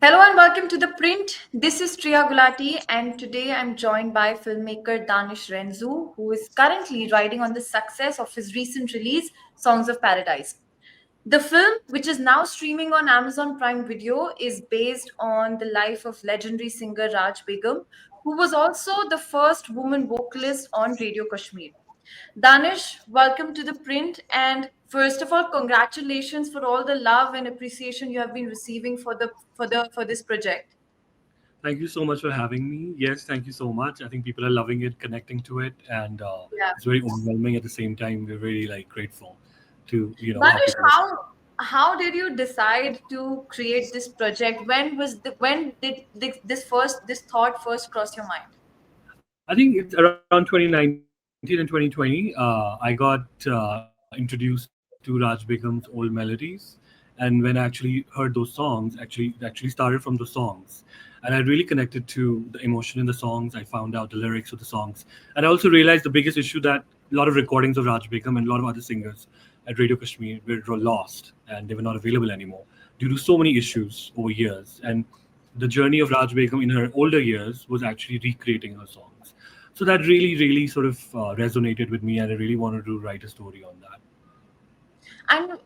Hello and welcome to The Print. This is Triya Gulati, and today I'm joined by filmmaker Danish Renzu, who is currently riding on the success of his recent release, Songs of Paradise. The film, which is now streaming on Amazon Prime Video, is based on the life of legendary singer Raj Begum, who was also the first woman vocalist on Radio Kashmir. Danish, welcome to The Print. And first of all, congratulations for all the love and appreciation you have been receiving for this project. Thank you so much for having me. Yes, thank you so much. I think people are loving it, connecting to it, and Yeah. it's very overwhelming. At the same time, we're really grateful to how Danish, people. how did you decide to create this project? When did this thought first cross your mind? I think it's around 2019 and 2020. I got introduced to Raj Begum's old melodies, and when I actually heard those songs, actually started from the songs, and I really connected to the emotion in the songs. I found out the lyrics of the songs, and I also realized the biggest issue that a lot of recordings of Raj Begum and a lot of other singers at Radio Kashmir were lost and they were not available anymore due to so many issues over years. And the journey of Raj Begum in her older years was actually recreating her songs. So that really sort of resonated with me, and I really wanted to write a story on that. And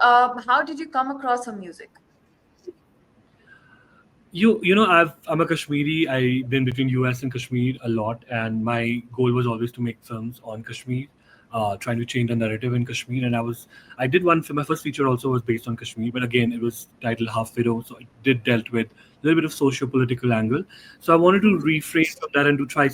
how did you come across her music? I'm a Kashmiri. I've been between US and Kashmir a lot, and my goal was always to make films on Kashmir, trying to change the narrative in Kashmir. And I did one film. My first feature also was based on Kashmir, but again, it was titled Half Widow, so it did dealt with a little bit of socio-political angle. So I wanted to refrain from that and to try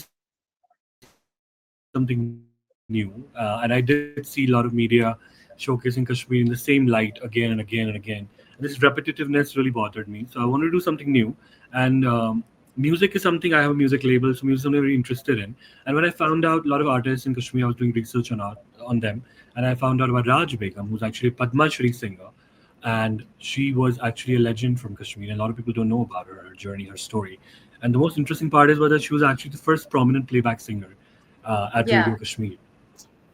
something new. And I did see a lot of media showcasing Kashmir in the same light again and again and again. And this repetitiveness really bothered me. So I wanted to do something new. And music is something, I have a music label, so music is something I'm very interested in. And when I found out a lot of artists in Kashmir, I was doing research on them, and I found out about Raj Begum, who's actually a Padma Shri singer. And she was actually a legend from Kashmir, and a lot of people don't know about her journey, her story. And the most interesting part is was that she was actually the first prominent playback singer at Radio Yeah, Kashmir.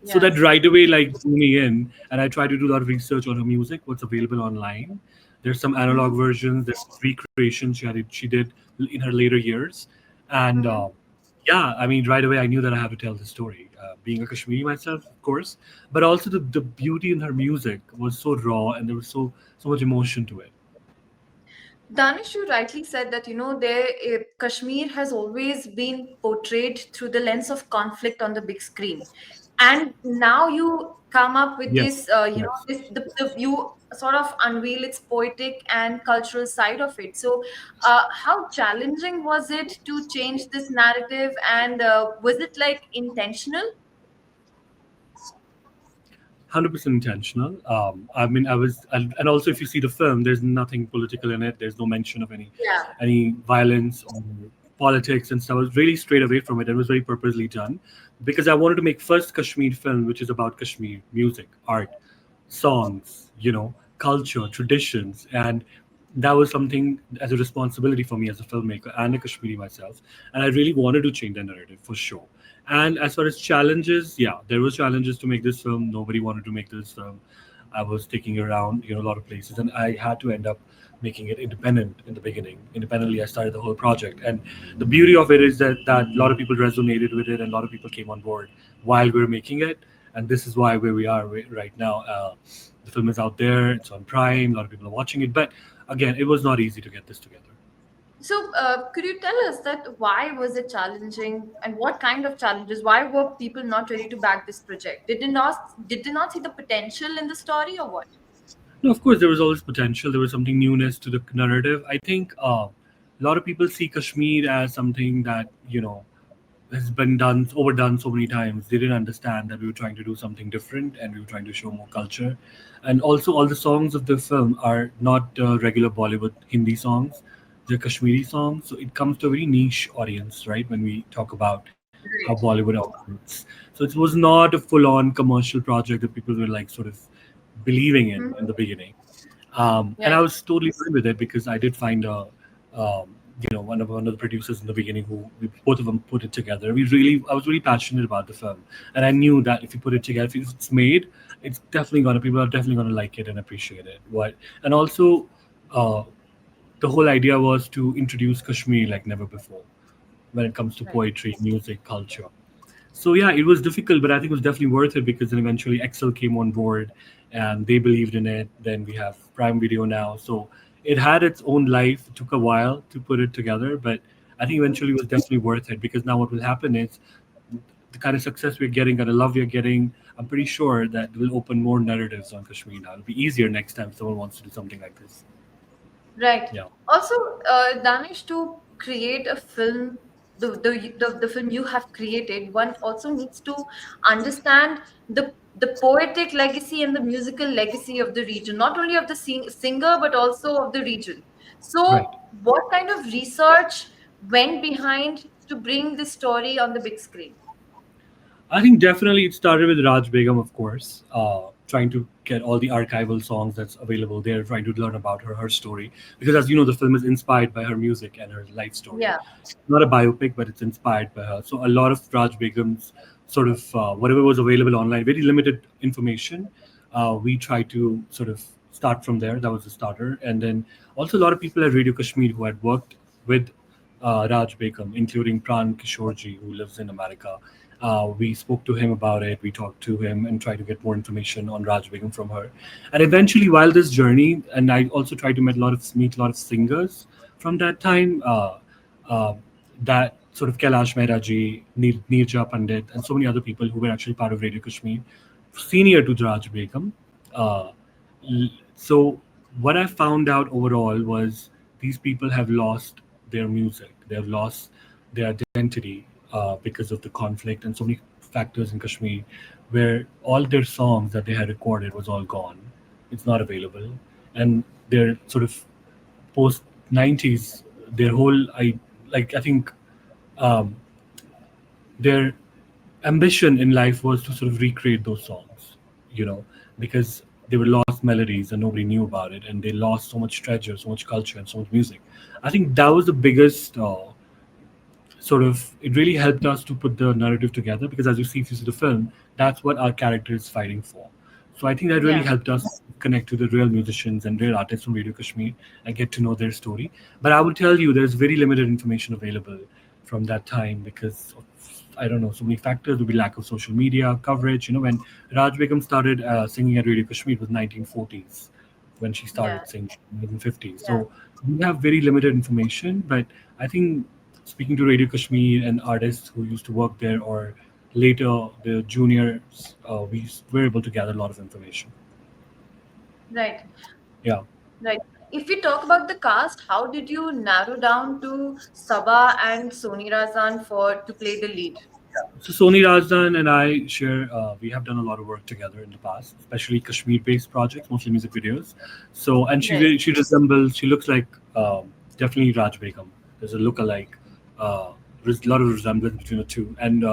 So that right yeah. away drew me in, and I tried to do a lot of research on her music, what's available online. There's some analog Mm-hmm. versions, there's recreations she did in her later years, and Mm-hmm. yeah, I mean, right away I knew that I had to tell the story. Being a Kashmiri myself, of course, but also the beauty in her music was so raw, and there was so much emotion to it. Danish, you rightly said that Kashmir has always been portrayed through the lens of conflict on the big screen, and now you come up with Yes, this, yes. you sort of unveil its poetic and cultural side of it. So, how challenging was it to change this narrative, and was it like intentional? 100% intentional. I mean, and also if you see the film, there's nothing political in it. There's no mention of Yeah. any violence or politics and stuff. I was really straight away from it, and it was very purposely done because I wanted to make first Kashmir film, which is about Kashmir music, art, songs, culture, traditions, and that was something as a responsibility for me as a filmmaker and a Kashmiri myself. And I really wanted to change the narrative for sure. And as far as challenges, yeah, there was challenges to make this film. Nobody wanted to make this film. I was taking around, a lot of places, and I had to end up making it independent in the beginning. Independently, I started the whole project, and the beauty of it is that a lot of people resonated with it, and a lot of people came on board while we were making it, and this is why where we are right now. The film is out there; it's on Prime. A lot of people are watching it, but again, it was not easy to get this together. So, could you tell us that why was it challenging, and what kind of challenges? Why were people not ready to back this project? Did they not see the potential in the story, or what? No, of course, there was always potential. There was something newness to the narrative. I think a lot of people see Kashmir as something that has been overdone so many times. They didn't understand that we were trying to do something different and we were trying to show more culture. And also, all the songs of the film are not regular Bollywood Hindi songs; they're Kashmiri songs. So it comes to a very niche audience, right? When we talk about how Right. Bollywood operates, so it was not a full-on commercial project that people were like sort of believing in Mhm. the beginning. And I Yeah. was totally fine with it because I did find one of the producers in the beginning who we both of them put it together. I was really passionate about the film, and I knew that if you put it together, if it's made, people are definitely gonna like it and appreciate it. And also, uh, the whole idea was to introduce Kashmir like never before when it comes to Right. poetry, music, culture. So yeah, it was difficult, but I think it was definitely worth it because then eventually Excel came on board and they believed in it. Then we have Prime Video now, so it had its own life. It took a while to put it together, but I think Mhm. eventually it was definitely worth it because now what will happen is the kind of success we're getting, kind of love we're getting. I'm pretty sure that will open more narratives on Kashmir now. It'll be easier next time someone wants to do something like this. Right. Yeah. Also, Danish, to create a film, the film you have created, one also needs to understand the poetic legacy and the musical legacy of the region, not only of the singer but also of the region. Right. So, what kind of research went behind to bring this story on the big screen? I think definitely it started with Raj Begum, of course, trying to get all the archival songs that's available there, trying to learn about her story. Because as you know, the film is inspired by her music and her life story. Yeah, It's not a biopic, but it's inspired by her. So a lot of Raj Begum's sort of whatever was available online, very limited information. We tried to sort of start from there. That was the starter, and then also a lot of people at Radio Kashmir who had worked with Raj Begum, including Pran Kishorji, who lives in America. We spoke to him about it. We talked to him and tried to get more information on Raj Begum from her. And eventually, while this journey, and I also tried to meet a lot of singers from that time. Uh, that sort of Kailash Mehra ji, Neerja Pandit, and so many other people who were actually part of Radio Kashmir, senior to Raj Begum. Uh, so what I found out overall was these people have lost their music. They have lost their identity because of the conflict and so many factors in Kashmir, where all their songs that they had recorded was all gone. It's not available, and their sort of post '90s, their whole I think um, their ambition in life was to sort of recreate those songs, you know, because they were lost melodies and nobody knew about it, and they lost so much treasure, so much culture, and so much music. I think that was the biggest sort of it really helped us to put the narrative together because as you see if you see the film, that's what our character is fighting for. So I think that really yeah, helped us connect to the real musicians and real artists from Radio Kashmir and get to know their story. But I will tell you there's very limited information available from that time because of, I don't know, so many factors. There would be lack of social media coverage. You know, when Raj Begum started singing at Radio Kashmir, it was 1940s when she yeah, started singing in the 50s. yeah. So we have very limited information, but I think speaking to Radio Kashmir and artists who used to work there or later the juniors, were able to gather a lot of information. Right. Yeah. Right. If we talk about the cast, how did you narrow down to Sabah and Soni Razan for to play the lead? So Sony Rajdan and I share. We have done a lot of work together in the past, especially Kashmir-based projects, mostly music videos. So and Right. she resembles. She looks like definitely Raj Begum. There's a look-alike. There's a lot of resemblance between the two. And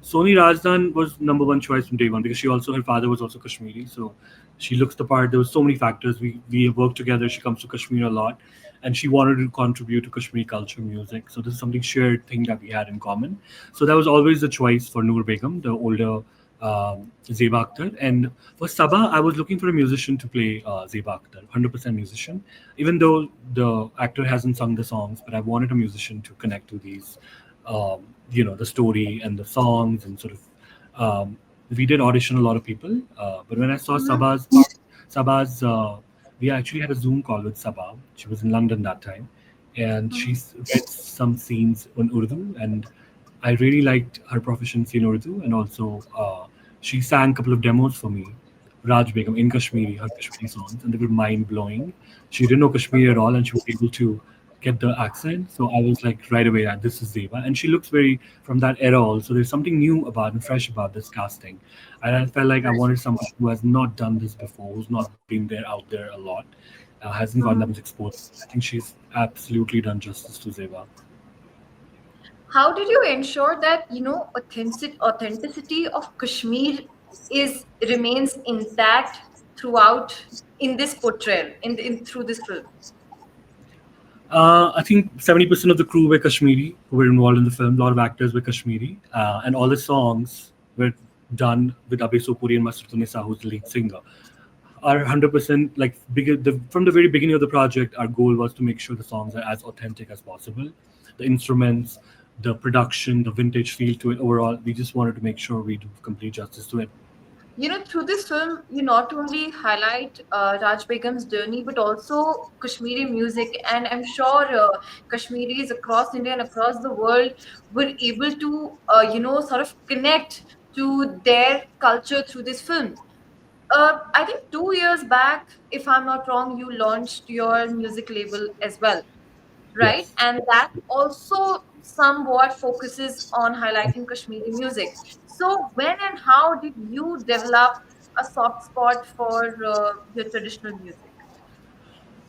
Sony Rajdan was number one choice from day one because she also her father was also Kashmiri, so she looks the part. There was so many factors. We have worked together. She comes to Kashmir a lot, and she wanted to contribute to Kashmiri culture, music. So this is something shared thing that we had in common. So that was always the choice for Noor Begum, the older Zeba Akhtar. And for Sabah, I was looking for a musician to play Zeba Akhtar, 100% musician. Even though the actor hasn't sung the songs, but I wanted a musician to connect to these, the story and the songs and sort of. We did audition a lot of people, but when I saw Mm-hmm. Sabah's, we actually had a Zoom call with Sabah. She was in London that time, and Mm-hmm. she's read some scenes in Urdu, and I really liked her proficiency in Urdu, and also she sang a couple of demos for me, Raj Begum in Kashmiri, her Kashmiri songs, and they were mind blowing. She didn't know Kashmiri at Okay. all, and she was able to get the accent. So I was like right away, this is Zeba, and she looks very from that era. Also, there's something new about and fresh about this casting, and I felt like I Right. wanted someone who has not done this before, who's not been there out there a lot, hasn't gotten that Mm-hmm. much exposure. I think she's absolutely done justice to Zeba. How did you ensure that authenticity of Kashmir is remains intact throughout in this portrayal in through this film? I think 70% of the crew were Kashmiri who were involved in the film. A lot of actors were Kashmiri, and all the songs were done with Abhay Sopuri and Masrutunisa, who's the lead singer. our 100% like from the very beginning of the project, our goal was to make sure the songs are as authentic as possible. The instruments, the production, the vintage feel to it overall. We just wanted to make sure we do complete justice to it. Through this film, you not only highlight Raj Begum's journey, but also Kashmiri music. And I'm sure Kashmiris across India and across the world were able to, sort of connect to their culture through this film. I think 2 years back, if I'm not wrong, you launched your music label as well, right? Yes. And that also somewhat focuses on highlighting Kashmiri music. So, when and how did you develop a soft spot for your traditional music?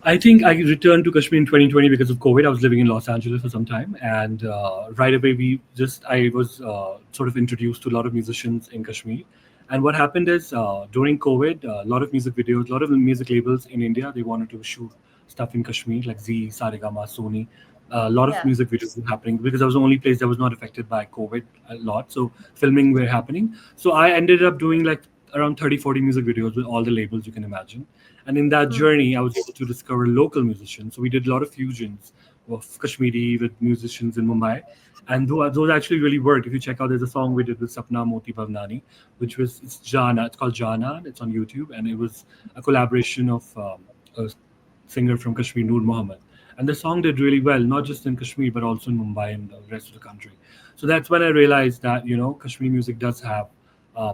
I think I returned to Kashmir in 2020 because of COVID. I was living in Los Angeles for some time, and right away I was sort of introduced to a lot of musicians in Kashmir. And what happened is during COVID, a lot of music videos, a lot of music labels in India, they wanted to shoot stuff in Kashmir, like Z, Saregama, Sony. A lot of Yeah. music videos were happening because I was the only place that was not affected by COVID a lot. So filming were happening. So I ended up doing like around 30, 40 music videos with all the labels you can imagine. And in that Hmm. journey, I was able to discover local musicians. So we did a lot of fusions of Kashmiri with musicians in Mumbai. And those actually really worked. If you check out, there's a song we did with Sapna Moti Bhavnani, which was it's Jana. It's called Jana. It's on YouTube, and it was a collaboration of a singer from Kashmir, Noor Mohammed. And the song did really well, not just in Kashmir, but also in Mumbai and the rest of the country. So that's when I realized that, Kashmiri music does have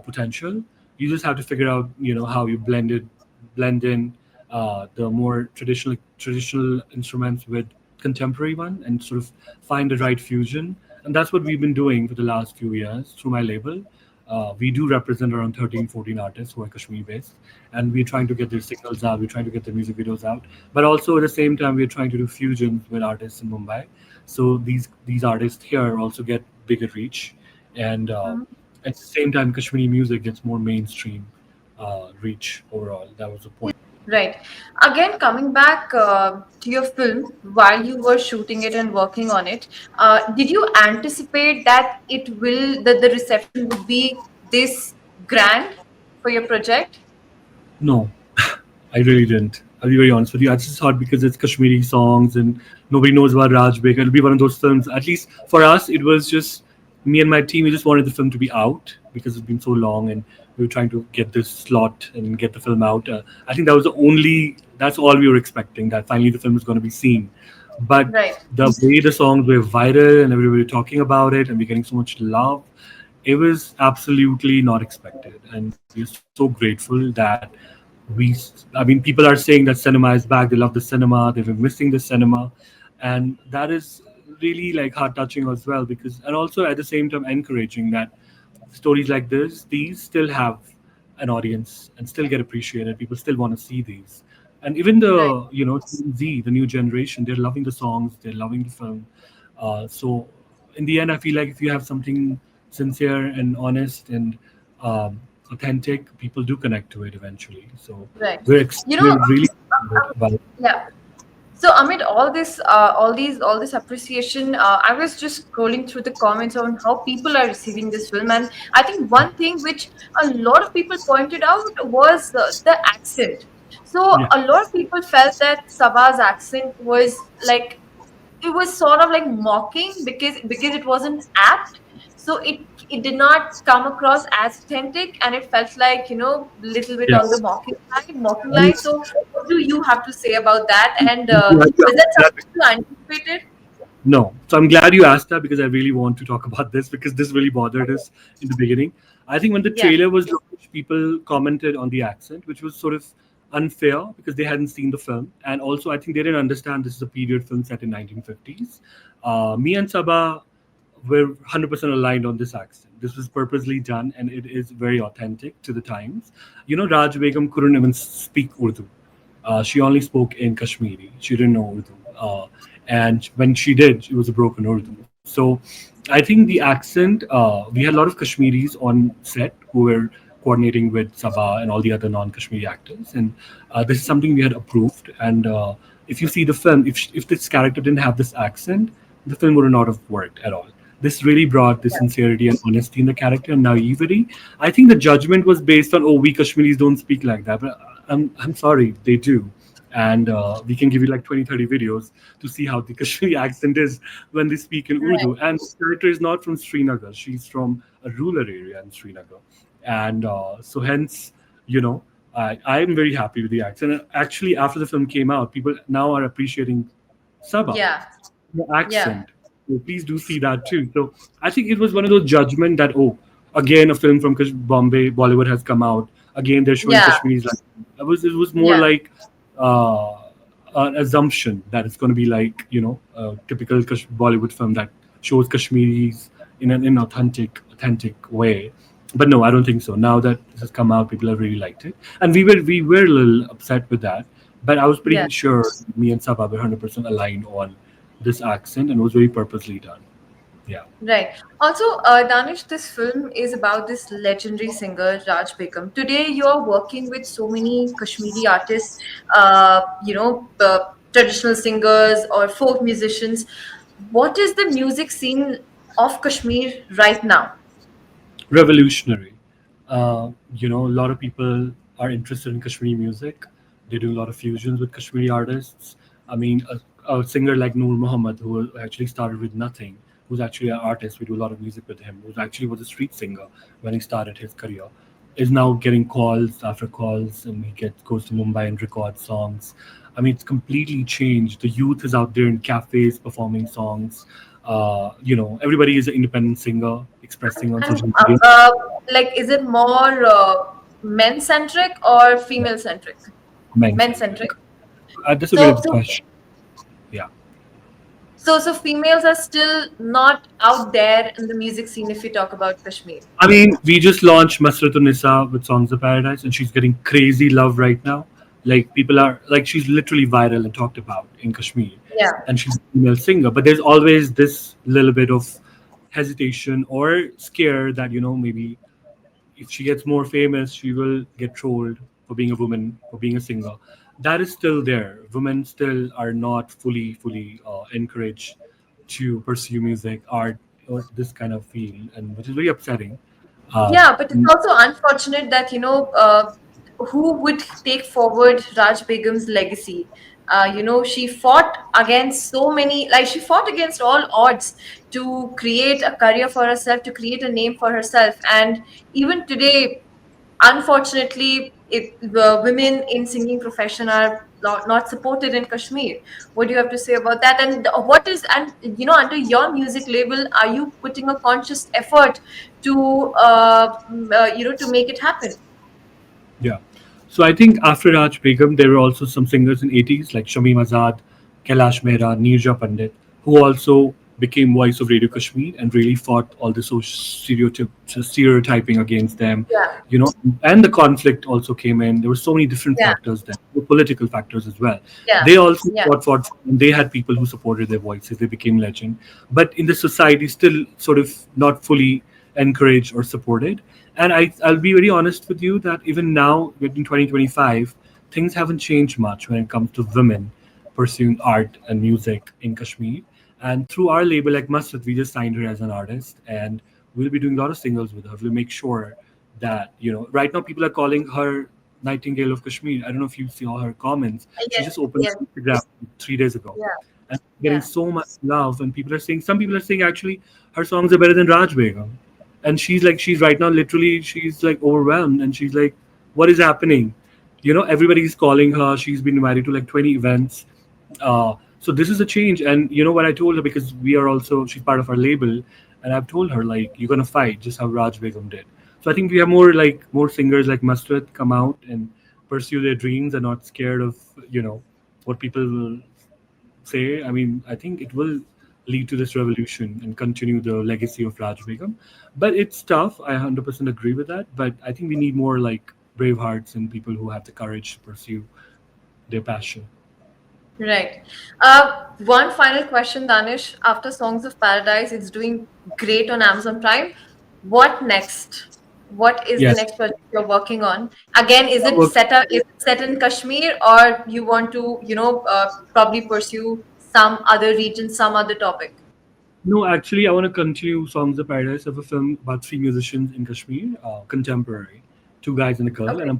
potential. You just have to figure out, how you blend in the more traditional instruments with contemporary one and sort of find the right fusion. And that's what we've been doing for the last few years through my label. We do represent around 13, 14 artists who are Kashmir based, and we're trying to get their signals out, we're trying to get their music videos out. But also at the same time, we're trying to do fusions with artists in Mumbai. So these artists here also get bigger reach, and at the same time, Kashmiri music gets more mainstream reach overall. That was the point. Right. Again, coming back to your film, while you were shooting it and working on it, did you anticipate that the reception would be this grand for your project? No, I really didn't. I'll be very honest with you. I just thought because it's Kashmiri songs and nobody knows about Raj Begum, it'll be one of those films. At least for us, it was just me and my team. We just wanted the film to be out because it's been so long, and we were trying to get this slot and get the film out. I think that's all we were expecting. That finally the film was going to be seen. But Right. the way the songs were viral and everybody talking about it, and we're getting so much love, it was absolutely not expected, and we're so grateful that people are saying that cinema is back. They love the cinema. They've been missing the cinema, and that is really like heart touching as well. Because and also at the same time encouraging that stories like these still have an audience and still get appreciated. People still want to see these, and even Right. the Gen Z, the new generation, they're loving the songs. They're loving the film. So in the end, I feel like if you have something sincere and honest and authentic, people do connect to it eventually. So Right. You know, we're really excited about it. yeah. So amid all this appreciation, I was just scrolling through the comments on how people are receiving this film, and I think one thing which a lot of people pointed out was the accent. So Yeah, a lot of people felt that Saba's accent was like it was sort of like mocking because it wasn't apt, so it did not come across as authentic, and it felt like little bit yeah. on the mocking I'm, line. So what do you have to say about that, and I'm glad you was that asked that. something you anticipated? No. So I'm glad you asked that because I really want to talk about this because this really bothered us in the beginning. I think when the Yeah. trailer was launched, people commented on the accent, which was sort of unfair because they hadn't seen the film. And also, I think they didn't understand this is a period film set in 1950s. Me and Sabah were 100% aligned on this accent. This was purposely done and it is very authentic to the times. Raj Begum couldn't even speak Urdu. She only spoke in Kashmiri. She didn't know Urdu. And when she did, it was a broken Urdu. So I think the accent, we had a lot of Kashmiris on set who were coordinating with Sabah and all the other non Kashmiri actors. And this is something we had approved. And if you see the film, if this character didn't have this accent, the film would not have worked at all. This really brought the sincerity and honesty in the character and naivety. I think the judgment was based on, oh, we Kashmiris don't speak like that. But I'm sorry, they do. And we can give you like 20, 30 videos to see how the Kashmiri accent is when they speak in Right. Urdu. And the character is not from Srinagar, she's from a rural area in Srinagar. And so, hence, you know, I'm very happy with the accent. And actually, after the film came out, people now are appreciating Saba, Yeah. the Yeah. accent. So please do see that too. So I think it was one of those judgment that, oh, again a film from Bombay Bollywood has come out. Again they're showing Yeah. Kashmiris. Like it was more Yeah. like uh, an assumption that it's going to be like a typical Bollywood film that shows Kashmiris in an authentic way. But no, I don't think so. Now that this has come out, people have really liked it, and we were a little upset with that. But I was Yeah. pretty sure me and Sabah were 100% aligned on this accent, and it was very purposely done. Yeah. Right. Also, Danish, this film is about this legendary singer Raj Begum. Today, you are working with so many Kashmiri artists, traditional singers or folk musicians. What is the music scene of Kashmir right now? Revolutionary. A lot of people are interested in Kashmiri music. They do a lot of fusions with Kashmiri artists. I mean, a singer like Noor Muhammad, who actually started with nothing, who's actually an artist. We do a lot of music with him. Who actually was a street singer when he started his career, is now getting calls after calls, and he goes to Mumbai and records songs. I mean, it's completely changed. The youth is out there in cafes performing songs. Everybody is an independent singer expressing on And social media. like, is it more men centric or female centric? Men Men centric. centric. That's a very So, good so question. Yeah. so females are still not out there in the music scene if you talk about Kashmir. I mean, we just launched Masratun Nisa with Songs of Paradise, and she's getting crazy love right now. Like, people are like, she's literally viral and talked about in Kashmir, Yeah. and she's a female singer. But there's always this little bit of hesitation or scare that, maybe if she gets more famous, she will get trolled for being a woman, for being a singer. That is still there. Women still are not fully encouraged to pursue music, art, or this kind of field, and which is very upsetting. Um, Yeah, but it's also unfortunate that, who would take forward Raj Begum's legacy? She fought against so many, like, she fought against all odds to create a career for herself, to create a name for herself. And even today, unfortunately, the women in singing profession are not supported in Kashmir. What do you have to say about that? And what is, and under your music label, are you putting a conscious effort to to make it happen? Yeah. So I think after Raj Begum, there were also some singers in 80s like Shamima Azad, Kailash Mehra, Neerja Pandit, who also became voice of Radio Kashmir and really fought all the social stereotyping against them, Yeah. you know, and the conflict also came in. There were so many different Yeah. factors there, the political factors as well. Yeah. They also Yeah. fought, and they had people who supported their voices. They became legend, but in the society, still sort of not fully encouraged or supported. And I'll be very honest with you that even now, in 2025, things haven't changed much when it comes to women pursuing art and music in Kashmir. And through our label, like Mustard, we just signed her as an artist, and we'll be doing a lot of singles with her. We'll make sure that, right now people are calling her Nightingale of Kashmir. I don't know if you saw her comments. She Yes. just opened Yes. Instagram 3 days ago, Yeah. and getting Yeah. so much love. And some people are saying actually her songs are better than Raj Begum. And she's right now literally, she's like overwhelmed, and she's like, what is happening? Everybody's calling her. She's been invited to like 20 events. So this is a change. And you know what I told her, because she's part of our label, and I've told her, like, you're gonna fight just how Raj Begum did. So I think we have more singers like Mustard come out and pursue their dreams and not scared of what people will say. I mean, I think it will lead to this revolution and continue the legacy of Raj Begum. But it's tough. I 100% agree with that. But I think we need more like brave hearts and people who have the courage to pursue their passion. Right. One final question, Danish. After Songs of Paradise, it's doing great on Amazon Prime. What next? What is the Yes. next project you're working on? Again, is I'm it working- set in Kashmir, or you want to, probably pursue some other region, some other topic? No, actually, I want to continue Songs of Paradise of a film about three musicians in Kashmir, contemporary. Two Guys and a Girl, and Okay. I'm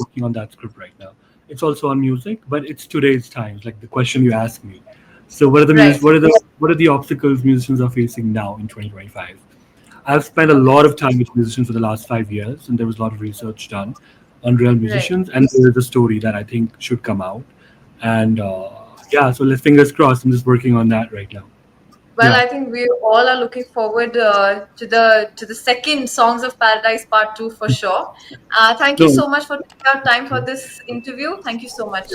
working on that script right now. It's also on music, but it's today's times, like the question you asked me. So Right. what are the obstacles musicians are facing now in 2025? I've spent a Okay. lot of time with musicians for the last 5 years, and there was a lot of research done on real Right. musicians, and there is a story that I think should come out. And yeah, so let's fingers crossed. I'm just working on that right now. Well, Yeah. I think we all are looking forward to the second Songs of Paradise Part 2 for sure. Thank you No. so much for taking out time for this interview. Thank you so much.